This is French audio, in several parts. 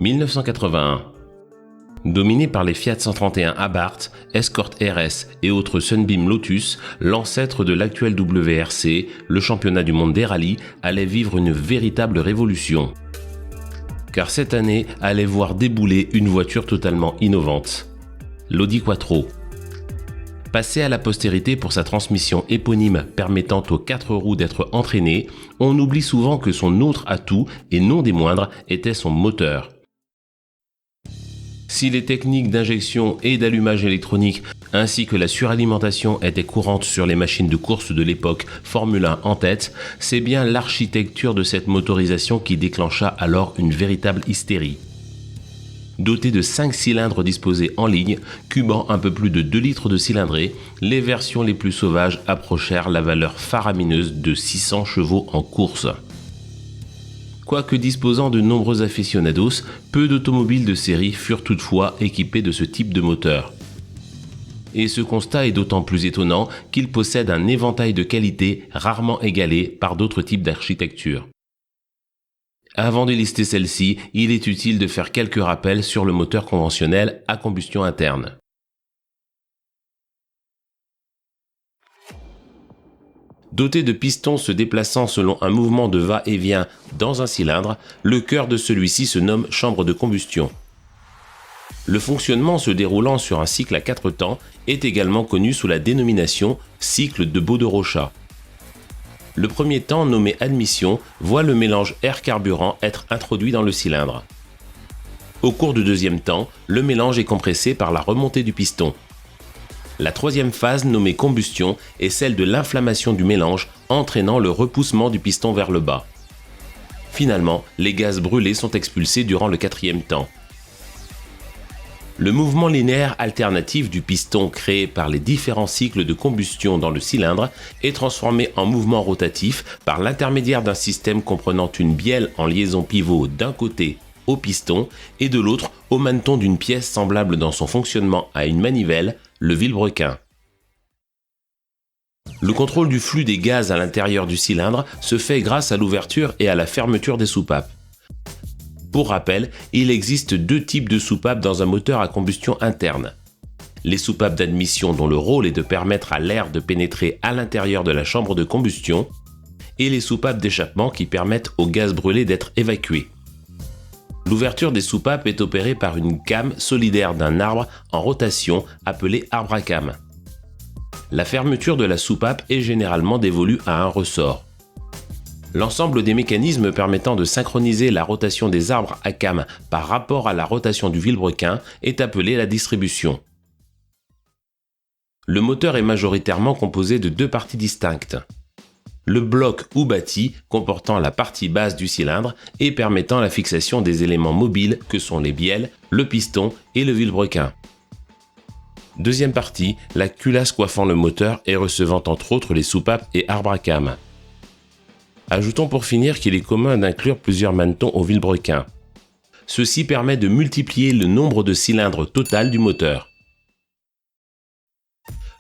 1981. Dominé par les Fiat 131 Abarth, Escort RS et autres Sunbeam Lotus, l'ancêtre de l'actuel WRC, le championnat du monde des rallyes, allait vivre une véritable révolution. Car cette année allait voir débouler une voiture totalement innovante, l'Audi Quattro. Passé à la postérité pour sa transmission éponyme permettant aux 4 roues d'être entraînées, on oublie souvent que son autre atout, et non des moindres, était son moteur. Si les techniques d'injection et d'allumage électronique ainsi que la suralimentation étaient courantes sur les machines de course de l'époque, Formule 1 en tête, c'est bien l'architecture de cette motorisation qui déclencha alors une véritable hystérie. Dotées de 5 cylindres disposés en ligne, cubant un peu plus de 2 litres de cylindrée, les versions les plus sauvages approchèrent la valeur faramineuse de 600 chevaux en course. Quoique disposant de nombreux aficionados, peu d'automobiles de série furent toutefois équipés de ce type de moteur. Et ce constat est d'autant plus étonnant qu'il possède un éventail de qualités rarement égalé par d'autres types d'architecture. Avant de lister celle-ci, il est utile de faire quelques rappels sur le moteur conventionnel à combustion interne. Doté de pistons se déplaçant selon un mouvement de va-et-vient dans un cylindre, le cœur de celui-ci se nomme chambre de combustion. Le fonctionnement se déroulant sur un cycle à 4 temps est également connu sous la dénomination cycle de Baud-de-Rochat. Le premier temps, nommé admission, voit le mélange air-carburant être introduit dans le cylindre. Au cours du deuxième temps, le mélange est compressé par la remontée du piston. La troisième phase, nommée combustion, est celle de l'inflammation du mélange, entraînant le repoussement du piston vers le bas. Finalement, les gaz brûlés sont expulsés durant le quatrième temps. Le mouvement linéaire alternatif du piston créé par les différents cycles de combustion dans le cylindre est transformé en mouvement rotatif par l'intermédiaire d'un système comprenant une bielle en liaison pivot d'un côté au piston et de l'autre au maneton d'une pièce semblable dans son fonctionnement à une manivelle, le vilebrequin. Le contrôle du flux des gaz à l'intérieur du cylindre se fait grâce à l'ouverture et à la fermeture des soupapes. Pour rappel, il existe 2 types de soupapes dans un moteur à combustion interne. Les soupapes d'admission dont le rôle est de permettre à l'air de pénétrer à l'intérieur de la chambre de combustion et les soupapes d'échappement qui permettent au gaz brûlé d'être évacué. L'ouverture des soupapes est opérée par une came solidaire d'un arbre en rotation appelée arbre à came. La fermeture de la soupape est généralement dévolue à un ressort. L'ensemble des mécanismes permettant de synchroniser la rotation des arbres à came par rapport à la rotation du vilebrequin est appelé la distribution. Le moteur est majoritairement composé de 2 parties distinctes. Le bloc ou bâti comportant la partie basse du cylindre et permettant la fixation des éléments mobiles que sont les bielles, le piston et le vilebrequin. Deuxième partie, la culasse coiffant le moteur et recevant entre autres les soupapes et arbres à came. Ajoutons pour finir qu'il est commun d'inclure plusieurs manetons au vilebrequin. Ceci permet de multiplier le nombre de cylindres total du moteur.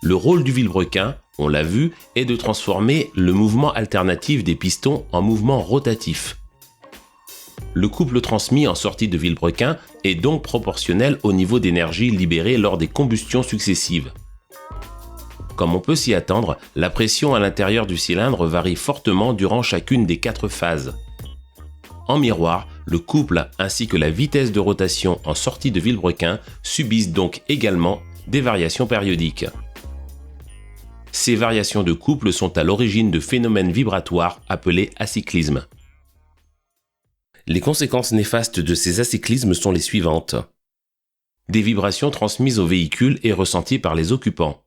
Le rôle du vilebrequin, on l'a vu, est de transformer le mouvement alternatif des pistons en mouvement rotatif. Le couple transmis en sortie de vilebrequin est donc proportionnel au niveau d'énergie libéré lors des combustions successives. Comme on peut s'y attendre, la pression à l'intérieur du cylindre varie fortement durant chacune des 4 phases. En miroir, le couple ainsi que la vitesse de rotation en sortie de vilebrequin subissent donc également des variations périodiques. Ces variations de couple sont à l'origine de phénomènes vibratoires appelés acyclismes. Les conséquences néfastes de ces acyclismes sont les suivantes. Des vibrations transmises au véhicule et ressenties par les occupants.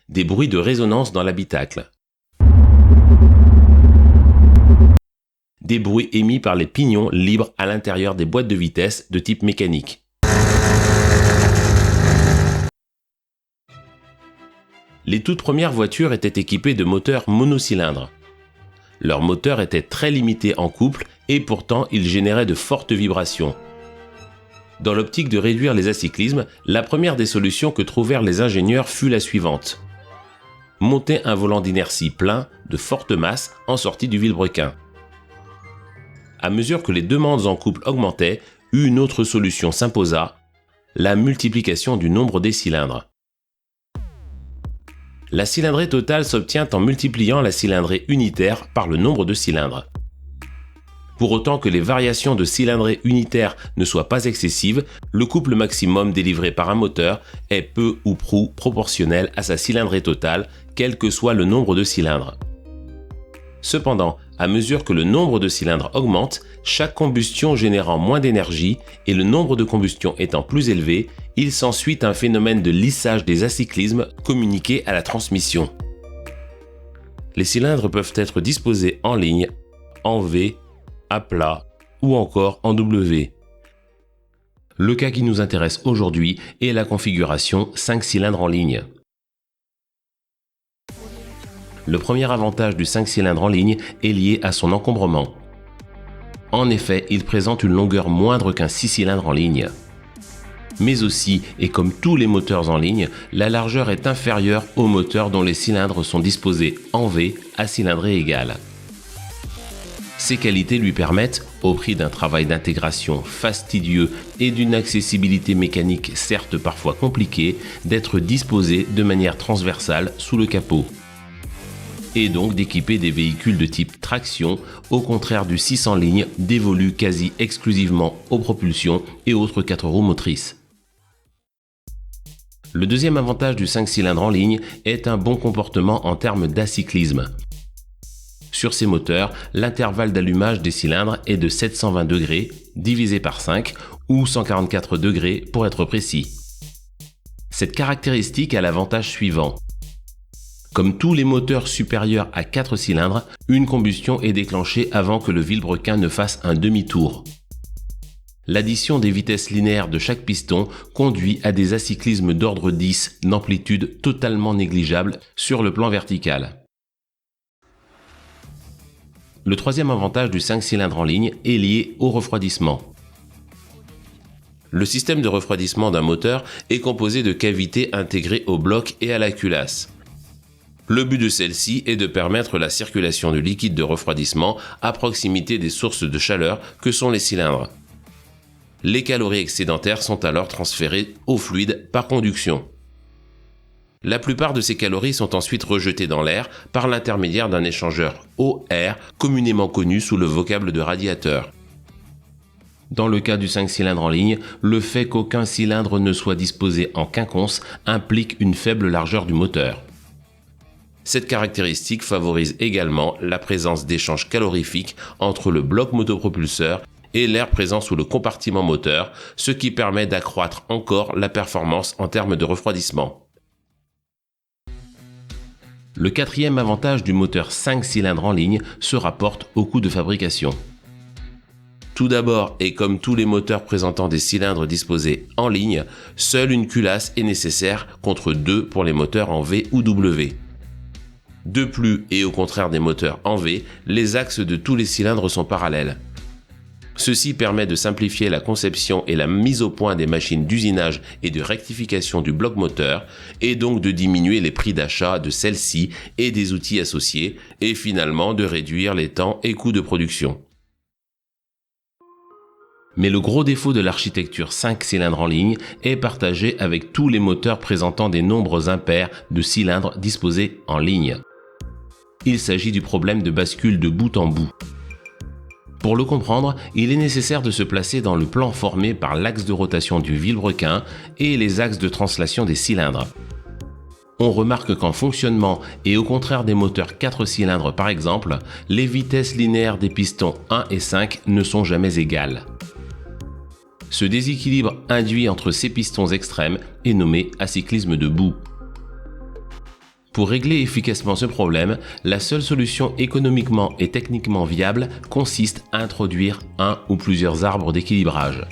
Des bruits de résonance dans l'habitacle. Des bruits émis par les pignons libres à l'intérieur des boîtes de vitesse de type mécanique. Les toutes premières voitures étaient équipées de moteurs monocylindres. Leur moteur était très limité en couple et pourtant il générait de fortes vibrations. Dans l'optique de réduire les acyclismes, la première des solutions que trouvèrent les ingénieurs fut la suivante. Monter un volant d'inertie plein, de forte masse, en sortie du vilebrequin. À mesure que les demandes en couple augmentaient, une autre solution s'imposa, la multiplication du nombre des cylindres. La cylindrée totale s'obtient en multipliant la cylindrée unitaire par le nombre de cylindres. Pour autant que les variations de cylindrée unitaire ne soient pas excessives, le couple maximum délivré par un moteur est peu ou prou proportionnel à sa cylindrée totale, quel que soit le nombre de cylindres. Cependant, à mesure que le nombre de cylindres augmente, chaque combustion générant moins d'énergie et le nombre de combustions étant plus élevé, il s'ensuit un phénomène de lissage des acyclismes communiqué à la transmission. Les cylindres peuvent être disposés en ligne, en V, à plat ou encore en W. Le cas qui nous intéresse aujourd'hui est la configuration 5 cylindres en ligne. Le premier avantage du 5 cylindres en ligne est lié à son encombrement. En effet, il présente une longueur moindre qu'un 6 cylindres en ligne. Mais aussi, et comme tous les moteurs en ligne, la largeur est inférieure aux moteurs dont les cylindres sont disposés en V à cylindrée égale. Ces qualités lui permettent, au prix d'un travail d'intégration fastidieux et d'une accessibilité mécanique certes parfois compliquée, d'être disposées de manière transversale sous le capot. Et donc d'équiper des véhicules de type traction, au contraire du 6 en ligne dévolu quasi exclusivement aux propulsions et autres 4 roues motrices. Le deuxième avantage du 5 cylindres en ligne est un bon comportement en termes d'acyclisme. Sur ces moteurs, l'intervalle d'allumage des cylindres est de 720 degrés divisé par 5 ou 144 degrés pour être précis. Cette caractéristique a l'avantage suivant. Comme tous les moteurs supérieurs à 4 cylindres, une combustion est déclenchée avant que le vilebrequin ne fasse un demi-tour. L'addition des vitesses linéaires de chaque piston conduit à des acyclismes d'ordre 10 d'amplitude totalement négligeable sur le plan vertical. Le troisième avantage du 5 cylindres en ligne est lié au refroidissement. Le système de refroidissement d'un moteur est composé de cavités intégrées au bloc et à la culasse. Le but de celle-ci est de permettre la circulation de liquide de refroidissement à proximité des sources de chaleur que sont les cylindres. Les calories excédentaires sont alors transférées au fluide par conduction. La plupart de ces calories sont ensuite rejetées dans l'air par l'intermédiaire d'un échangeur eau-air communément connu sous le vocable de radiateur. Dans le cas du 5 cylindres en ligne, le fait qu'aucun cylindre ne soit disposé en quinconce implique une faible largeur du moteur. Cette caractéristique favorise également la présence d'échanges calorifiques entre le bloc motopropulseur et l'air présent sous le compartiment moteur, ce qui permet d'accroître encore la performance en termes de refroidissement. Le quatrième avantage du moteur 5 cylindres en ligne se rapporte au coût de fabrication. Tout d'abord, et comme tous les moteurs présentant des cylindres disposés en ligne, seule une culasse est nécessaire contre 2 pour les moteurs en V ou W. De plus, et au contraire des moteurs en V, les axes de tous les cylindres sont parallèles. Ceci permet de simplifier la conception et la mise au point des machines d'usinage et de rectification du bloc moteur, et donc de diminuer les prix d'achat de celles-ci et des outils associés, et finalement de réduire les temps et coûts de production. Mais le gros défaut de l'architecture 5 cylindres en ligne est partagé avec tous les moteurs présentant des nombres impairs de cylindres disposés en ligne. Il s'agit du problème de bascule de bout en bout. Pour le comprendre, il est nécessaire de se placer dans le plan formé par l'axe de rotation du vilebrequin et les axes de translation des cylindres. On remarque qu'en fonctionnement, et au contraire des moteurs 4 cylindres par exemple, les vitesses linéaires des pistons 1 et 5 ne sont jamais égales. Ce déséquilibre induit entre ces pistons extrêmes est nommé acyclisme de bout. Pour régler efficacement ce problème, la seule solution économiquement et techniquement viable consiste à introduire un ou plusieurs arbres d'équilibrage.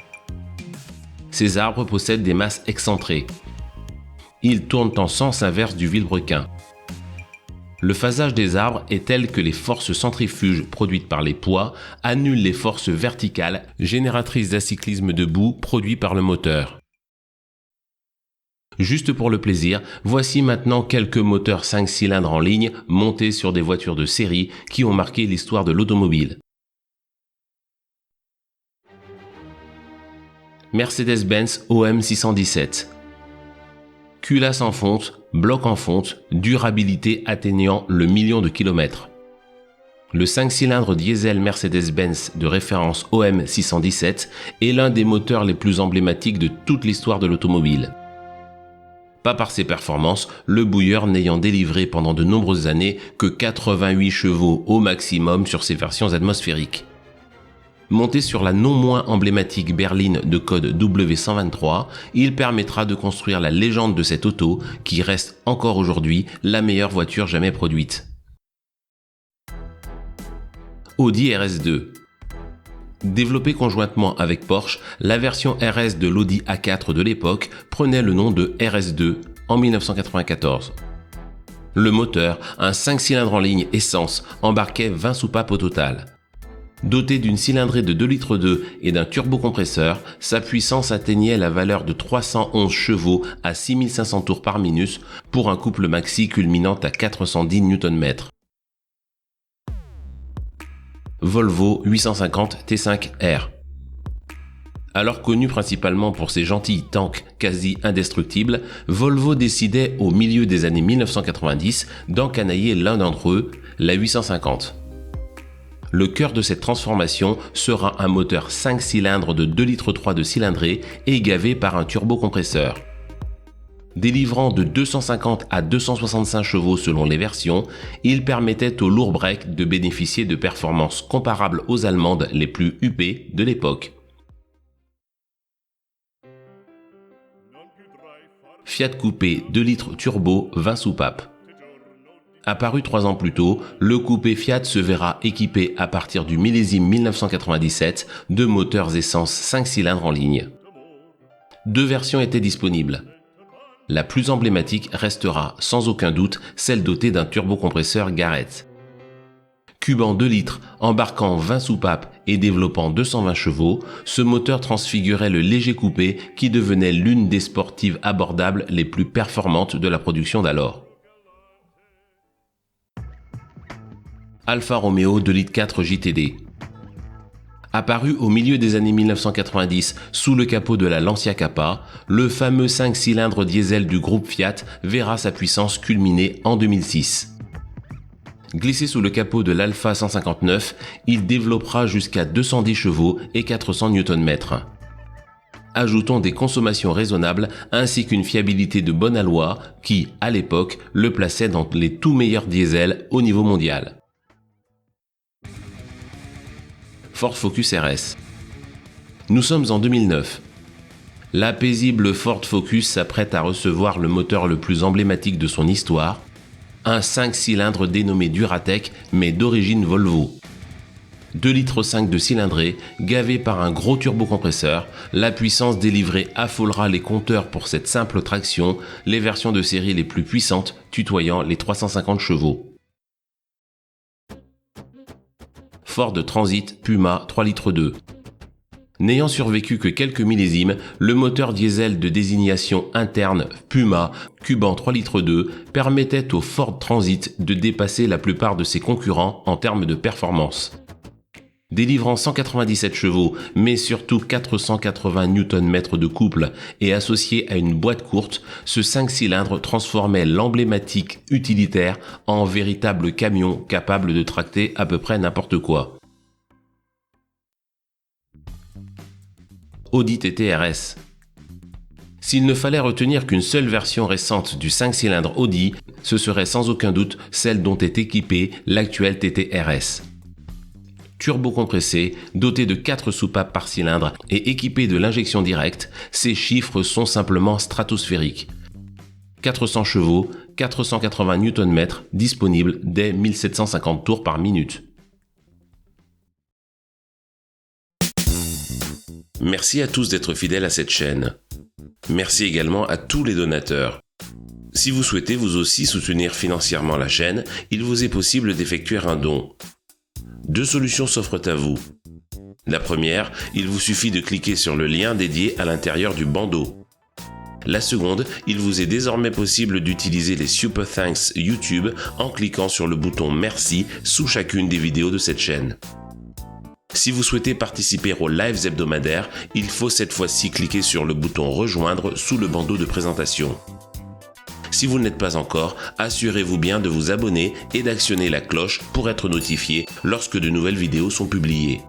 Ces arbres possèdent des masses excentrées. Ils tournent en sens inverse du vilebrequin. Le phasage des arbres est tel que les forces centrifuges produites par les poids annulent les forces verticales génératrices d'acyclisme de bout produits par le moteur. Juste pour le plaisir, voici maintenant quelques moteurs 5 cylindres en ligne montés sur des voitures de série qui ont marqué l'histoire de l'automobile. Mercedes-Benz OM 617. Culasse en fonte, bloc en fonte, durabilité atteignant le million de kilomètres. Le 5 cylindres diesel Mercedes-Benz de référence OM 617 est l'un des moteurs les plus emblématiques de toute l'histoire de l'automobile. Pas par ses performances, le bouilleur n'ayant délivré pendant de nombreuses années que 88 chevaux au maximum sur ses versions atmosphériques. Monté sur la non moins emblématique berline de code W123, il permettra de construire la légende de cette auto qui reste encore aujourd'hui la meilleure voiture jamais produite. Audi RS2. Développée conjointement avec Porsche, la version RS de l'Audi A4 de l'époque prenait le nom de RS2 en 1994. Le moteur, un 5 cylindres en ligne essence, embarquait 20 soupapes au total. Doté d'une cylindrée de 2,2 litres et d'un turbocompresseur, sa puissance atteignait la valeur de 311 chevaux à 6500 tours par minute pour un couple maxi culminant à 410 Nm. Volvo 850 T5R. Alors connu principalement pour ses gentils tanks quasi indestructibles, Volvo décidait au milieu des années 1990 d'encanailler l'un d'entre eux, la 850. Le cœur de cette transformation sera un moteur 5 cylindres de 2,3 litres de cylindrée et gavé par un turbocompresseur. Délivrant de 250 à 265 chevaux selon les versions, il permettait au lourd break de bénéficier de performances comparables aux allemandes les plus huppées de l'époque. Fiat Coupé 2 litres turbo 20 soupapes. Apparu 3 ans plus tôt, le coupé Fiat se verra équipé à partir du millésime 1997 de moteurs essence 5 cylindres en ligne. Deux versions étaient disponibles. La plus emblématique restera sans aucun doute celle dotée d'un turbocompresseur Garrett. Cubant 2 litres, embarquant 20 soupapes et développant 220 chevaux, ce moteur transfigurait le léger coupé qui devenait l'une des sportives abordables les plus performantes de la production d'alors. Alfa Romeo 2,4 litres JTD. Apparu au milieu des années 1990 sous le capot de la Lancia Kappa, le fameux 5 cylindres diesel du groupe Fiat verra sa puissance culminer en 2006. Glissé sous le capot de l'Alfa 159, il développera jusqu'à 210 chevaux et 400 Nm. Ajoutons des consommations raisonnables ainsi qu'une fiabilité de bonne aloi qui, à l'époque, le plaçait dans les tout meilleurs diesels au niveau mondial. Ford Focus RS. Nous sommes en 2009. La paisible Ford Focus s'apprête à recevoir le moteur le plus emblématique de son histoire, un 5 cylindres dénommé Duratec mais d'origine Volvo. 2,5 litres de cylindrée, gavé par un gros turbocompresseur, la puissance délivrée affolera les compteurs pour cette simple traction, les versions de série les plus puissantes tutoyant les 350 chevaux. Ford Transit Puma 3,2 litres. N'ayant survécu que quelques millésimes, le moteur diesel de désignation interne Puma, cubant 3,2 litres, permettait au Ford Transit de dépasser la plupart de ses concurrents en termes de performance. Délivrant 197 chevaux, mais surtout 480 Nm de couple et associé à une boîte courte, ce 5 cylindres transformait l'emblématique utilitaire en véritable camion capable de tracter à peu près n'importe quoi. Audi TT RS. S'il ne fallait retenir qu'une seule version récente du 5 cylindres Audi, ce serait sans aucun doute celle dont est équipé l'actuel TT RS. Turbocompressé, doté de 4 soupapes par cylindre et équipé de l'injection directe, ces chiffres sont simplement stratosphériques. 400 chevaux, 480 Nm disponibles dès 1750 tours par minute. Merci à tous d'être fidèles à cette chaîne. Merci également à tous les donateurs. Si vous souhaitez vous aussi soutenir financièrement la chaîne, il vous est possible d'effectuer un don. Deux solutions s'offrent à vous. La première, il vous suffit de cliquer sur le lien dédié à l'intérieur du bandeau. La seconde, il vous est désormais possible d'utiliser les Super Thanks YouTube en cliquant sur le bouton Merci sous chacune des vidéos de cette chaîne. Si vous souhaitez participer aux lives hebdomadaires, il faut cette fois-ci cliquer sur le bouton rejoindre sous le bandeau de présentation. Si vous ne l'êtes pas encore, assurez-vous bien de vous abonner et d'actionner la cloche pour être notifié lorsque de nouvelles vidéos sont publiées.